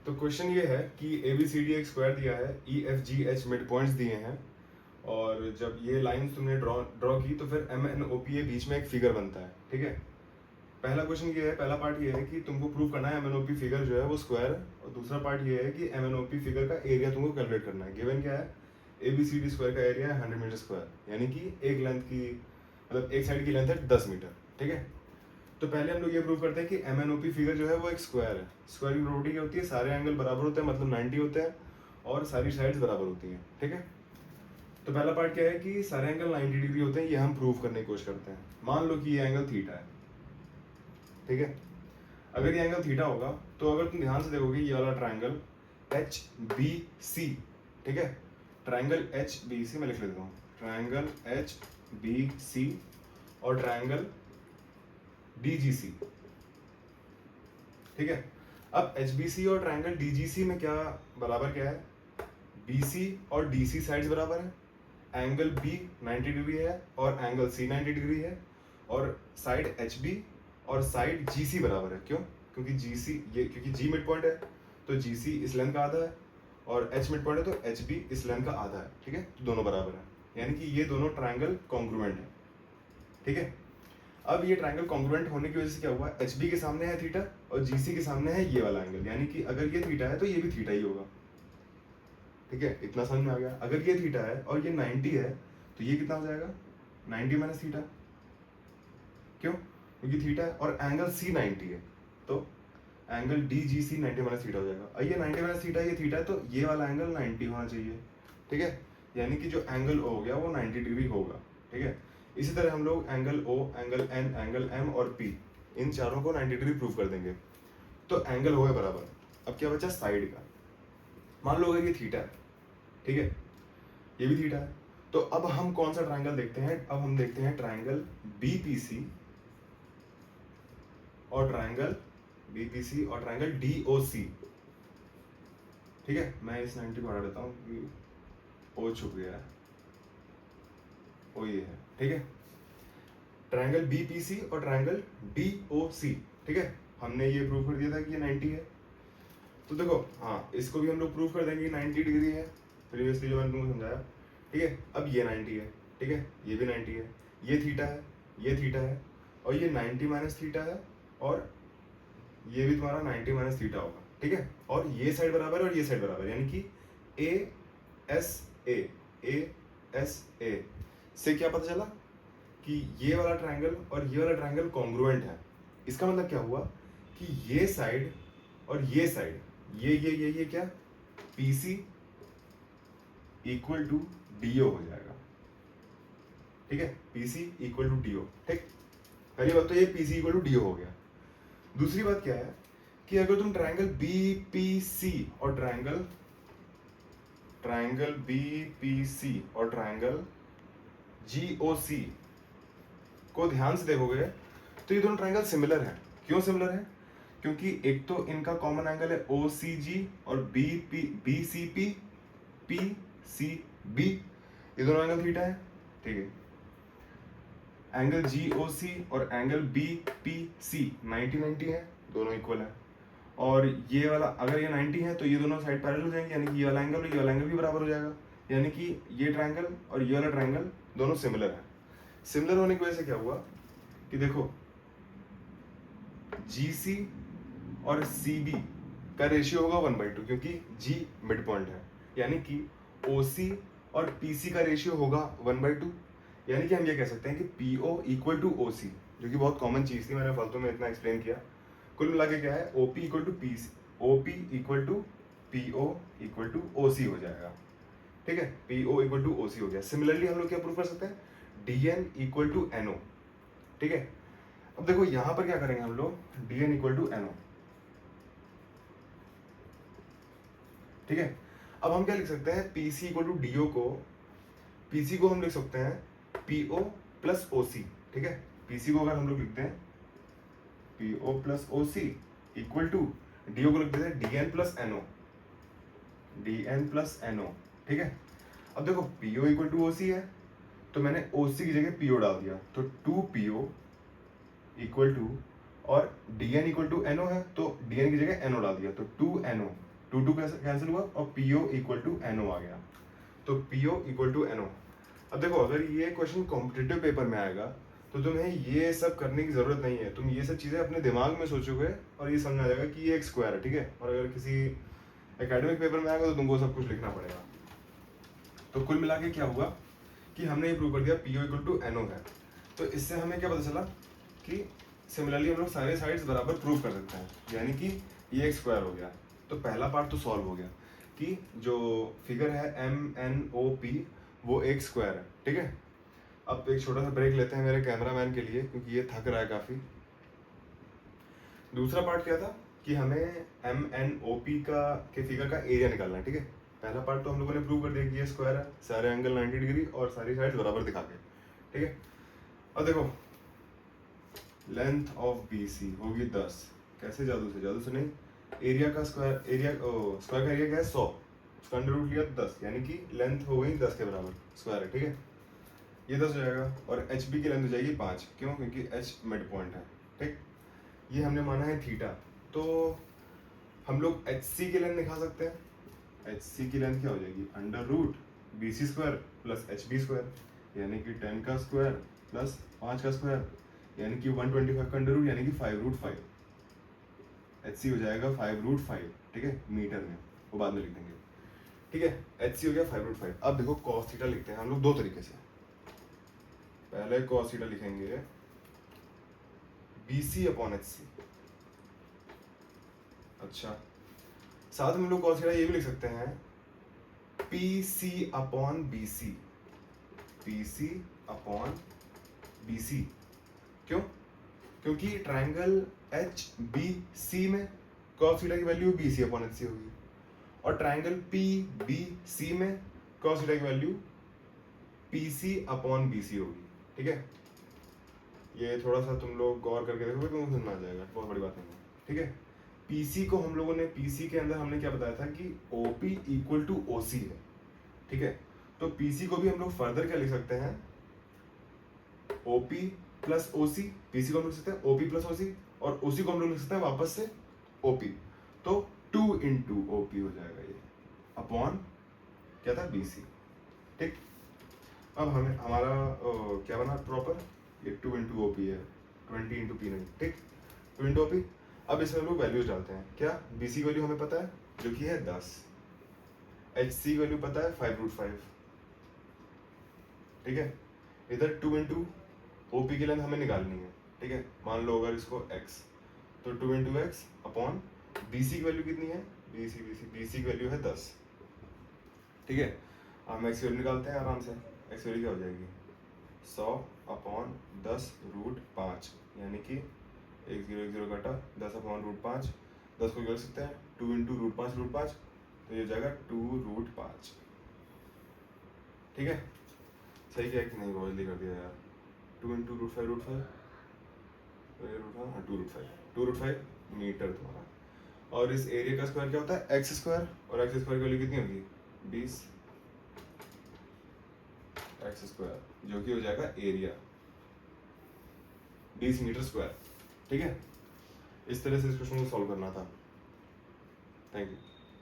तो क्वेश्चन ये है कि ए बी सी डी एक स्क्वायर दिया है, E F G H mid points दिए हैं, और जब ये लाइंस तुमने ड्रॉ की तो फिर M N O P A बीच में एक फिगर बनता है, ठीक है। पहला क्वेश्चन ये है, पहला पार्ट ये है कि तुमको प्रूव करना है M N O P figure जो है वो स्क्वायर है, और दूसरा पार्ट ये है कि M N O P figure का एरिया तुमको कैलकुलेट करना है। गिवन क्या है, A B C D square का एरिया है 100 मीटर स्क्वायर, यानी कि एक लेंथ की मतलब एक साइड की लेंथ है 10 मीटर, ठीक है। तो पहले हम लोग ये प्रूव करते हैं कि M N O P figure जो है वो एक स्क्वायर है। स्क्वायर की प्रॉपर्टी क्या होती है, सारे एंगल बराबर होते हैं, मतलब 90 होते हैं, और सारी साइड्स बराबर होती हैं, ठीक है। तो पहला पार्ट क्या है कि सारे एंगल 90 डिग्री होते हैं, ये हम प्रूव करने की कोशिश करते हैं। मान लो कि ये एंगल थीटा है, ठीक है। अगर ये एंगल थीटा होगा तो अगर तुम ध्यान से देखोगे ये वाला ट्राइंगल एच बी सी, ठीक है, ट्राइंगल एच बी सी मैं लिख लेता हूँ, ट्राइंगल एच बी सी और ट्राइंगल डी जी सी, ठीक है। अब एच बी सी और ट्राइंगल डी जी सी में क्या बराबर क्या है, बी सी और डी सी साइड्स बराबर है, एंगल बी 90 डिग्री है और एंगल सी 90 डिग्री है, और साइड एच बी और साइड जी सी बराबर है। क्यों? क्योंकि जी सी ये क्योंकि जी मिड पॉइंट है तो जी सी इस लेंथ का आधा है, और एच मिड पॉइंट है तो एच बी इस लेंथ का आधा है, ठीक है। तो दोनों बराबर है, यानी कि ये दोनों ट्राइंगल कॉन्ग्रुएंट है, ठीक है। अब ये ट्राइंगल कॉन्ग्रुएंट होने की वजह से क्या हुआ, एच बी के सामने है थीटा और जी सी के सामने है ये वाला एंगल, यानी कि अगर ये थीटा है तो ये भी थीटा ही होगा, ठीक है। इतना समझ में आ गया। अगर ये थीटा है और ये 90 है तो ये कितना हो जाएगा, 90 माइनस थीटा। क्यों? क्योंकि थीटा है और एंगल सी 90 है, तो एंगल डी जी सी 90 माइनस थीटा हो जाएगा। और ये 90 माइनस थीटा ये थीटा है तो ये वाला एंगल 90 होना चाहिए, ठीक है। यानी कि जो एंगल ओ हो गया वो 90 डिग्री होगा, ठीक है। इसी तरह हम लोग angle O, angle N, angle M और पी, इन चारों को 90 डिग्री प्रूव कर देंगे। तो एंगल हो गया बराबर। अब क्या बचा साइड का। मान लो अगर ये थीटा है, ठीक है, ये भी थीटा है, तो अब हम कौन सा ट्राइंगल देखते हैं, अब हम देखते हैं ट्राइंगल बीपीसी और ट्राइंगल बीपीसी और ट्राइंगल डीओसी, ठीक है। मैं इस 90 को हटा देता हूँ क्योंकि ओ छुप गया है, ओ ये है, ठीक है। ट्राइंगल बीपीसी और ट्राइंगल डीओसी, ठीक है। हमने ये प्रूव कर दिया था कि ये 90 है, तो देखो हाँ इसको भी हम लोग प्रूव कर देंगे 90 डिग्री है, प्रीवियसली जो मैंने तुमको समझाया, ठीक है। अब ये 90 है, ठीक है, ये भी 90 है, ये थीटा है, ये थीटा है, और ये 90 माइनस थीटा है, और ये भी तुम्हारा 90 माइनस थीटा होगा, ठीक है। और ये साइड बराबर है और ये साइड बराबर है, यानी कि ए एस ए से क्या पता चला कि ये वाला ट्राइंगल और ये वाला ट्राइंगल कॉन्ग्रुएंट है। इसका मतलब क्या हुआ कि ये साइड और ये साइड, ये क्या, PC इक्वल टू DO हो जाएगा, ठीक है। PC इक्वल टू DO, ठीक। पहली बात तो ये PC इक्वल टू DO हो गया। दूसरी बात क्या है कि अगर तुम ट्राइंगल BPC और ट्राइंगल BPC और ट्राइंगल GOC को ध्यान से देखोगे तो ये दोनों ट्राइंगल सिमिलर हैं। क्यों सिमिलर है? क्योंकि एक तो इनका कॉमन एंगल है OCG और BCP PCB, ये दोनों एंगल थीटा है, ठीक है। एंगल GOC और एंगल BPC 90 है, दोनों इक्वल है। और ये वाला अगर ये 90 है तो ये दोनों साइड पैरेलल हो जाएंगे, यानी कि ये वाला एंगल और ये वाला एंगल भी बराबर हो जाएगा, यानी कि ये ट्राइंगल और ये वाला ट्राइंगल दोनों सिमिलर है। सिमिलर होने की वजह से क्या हुआ कि देखो GC और CB का रेशियो होगा 1/2, क्योंकि G मिड पॉइंट है, यानी कि OC और PC का रेशियो होगा 1/2, यानी कि हम ये कह सकते हैं कि PO इक्वल टू OC, जो कि बहुत कॉमन चीज़ थी, मैंने फालतू में इतना एक्सप्लेन किया। कुल मिला के क्या है, OP equal to PC, OP equal to PO equal to OC हो जाएगा, ठीक है। PO इक्वल टू OC हो गया। सिमिलरली हम लोग क्या प्रूव कर सकते हैं, DN इक्वल टू NO, ठीक है। अब देखो यहां पर क्या करेंगे हम लोग, DN इक्वल टू NO, ठीक है। अब हम क्या लिख सकते हैं, PC इक्वल टू DO को, PC को हम लिख सकते हैं PO प्लस OC, ठीक है। PC को अगर हम लोग लिखते हैं PO plus OC equal to DO को लिख देते हैं DN plus NO, DN plus NO, ठीक है। अब देखो PO इक्वल टू OC है तो मैंने OC की जगह PO डाल दिया, तो 2PO इक्वल टू, और DN इक्वल टू NO है तो DN की जगह NO डाल दिया, तो 2NO 2 कैंसिल हुआ और PO इक्वल टू NO आ गया। तो PO इक्वल टू NO। अब देखो अगर ये क्वेश्चन कॉम्पिटिटिव पेपर में आएगा तो तुम्हें ये सब करने की जरूरत नहीं है, तुम ये सब चीज़ें अपने दिमाग में सोचोगे और ये समझ आ जाएगा कि ये एक स्क्वायर है, ठीक है। और अगर किसी एकेडमिक पेपर में आएगा तो तुमको सब कुछ लिखना पड़ेगा। तो कुल मिला के क्या हुआ कि हमने ये प्रूव कर दिया PO इक्वल टू NO है। तो इससे हमें क्या पता चला कि सिमिलरली हम लोग सारे साइड्स बराबर प्रूव कर सकते हैं, यानी कि ये एक स्क्वायर हो गया। तो पहला पार्ट तो सॉल्व हो गया कि जो फिगर है MNOP वो एक स्क्वायर है, ठीक है। अब एक छोटा सा ब्रेक लेते हैं मेरे कैमरामैन के लिए, क्योंकि ये थक रहा है काफ़ी। दूसरा पार्ट क्या था कि हमें MNOP के फिगर का एरिया निकालना है, ठीक है। पहला पार्ट तो हम लोगों ने प्रूव कर दिया कि ये स्क्वायर है, सारे एंगल 90 डिग्री और सारी साइड बराबर दिखा के, ठीक है। अब देखो लेंथ ऑफ BC होगी 10, कैसे जादू से नहीं, एरिया का स्क्वायर, स्क्वायर का एरिया क्या है 100, उसका अंडर रूट लिया 10, यानी कि लेंथ हो गई 10 के बराबर, स्क्वायर है, ठीक है। ये 10 हो जाएगा और HB की लेंथ हो जाएगी 5, क्यों, क्योंकि H मिड पॉइंट है, ठीक। ये हमने माना है थीटा, तो हम लोग HC की लेंथ दिखा सकते हैं। HC की लेंथ क्या हो जाएगी, under root BC square plus HB square, यानी कि 10 का स्क्वायर प्लस 5 का स्क्वायर, यानी कि 125 का अंडर रूट, यानी कि 5√5। HC हो जाएगा 5√5, ठीक है, मीटर में, वो बाद में लिख देंगे, ठीक है। HC हो गया 5√5। अब देखो cos थीटा लिखते हैं हम लोग दो तरीके से। पहले cos थीटा लिखेंगे BC अपॉन HC। अच्छा, साथ में हम लोग cos थीटा ये भी लिख सकते हैं PC upon BC, PC upon BC। क्यों, क्योंकि ट्राइंगल HBC में cos थीटा की वैल्यू BC अपॉन HC होगी, और ट्राइंगल PBC में cos थीटा की वैल्यू PC अपॉन BC होगी, ठीक है। ये थोड़ा सा तुम लोग गौर करके देखोगे तो समझ में आ जाएगा, बहुत बड़ी बात नहीं है, ठीक है। PC को हम लोगों ने, PC के अंदर हमने क्या बताया था कि OP इक्वल टू OC है, ठीक है। तो PC को भी हम लोग फर्दर क्या लिख सकते हैं, OP प्लस OC। PC को हम लिख सकते हैं OP प्लस OC, और OC को हम लोग लिख सकते हैं वापस से OP। तो 2 इंटू OP हो जाएगा ये, अपॉन क्या था BC, ठीक। अब हमें हमारा क्या बना प्रॉपर, ये 2 इंटू OP है, 20 इंटू P नहीं, ठीक, 2 इंटू OP। अब इसमें हम लोग वैल्यूज डालते हैं, क्या BC की वैल्यू हमें पता है जो कि है 10, HC की वैल्यू पता है 5√5, ठीक है। इधर 2 इंटू OP की लेंथ हमें निकालनी है, ठीक है। मान लो अगर इसको x, तो 2 इंटू एक्स अपॉन BC की वैल्यू कितनी है, BC की वैल्यू है 10, ठीक है। अब हम x की वैल्यू निकालते हैं आराम से। x की वैल्यू क्या हो जाएगी 100 अपॉन 10√5, यानी कि 1 0 काटा 10 अपॉन √5, 10 को कर सकते हैं 2 इंटू √5, तो ये हो जाएगा 2√5, ठीक है। सही क्या है कि नहीं, बहुत जल्दी कर दिया यार। 2 इंटू √5, हाँ 2√5 मीटर तुम्हारा। और इस एरिया का स्क्वायर क्या होता है एक्स स्क्वायर, और एक्स स्क्वायर की वैल्यू कितनी होगी 20 एक्स स्क्वायर, जो कि हो जाएगा एरिया 20 मीटर स्क्वायर, ठीक है। इस तरह से इस क्वेश्चन को सॉल्व करना था। Thank you.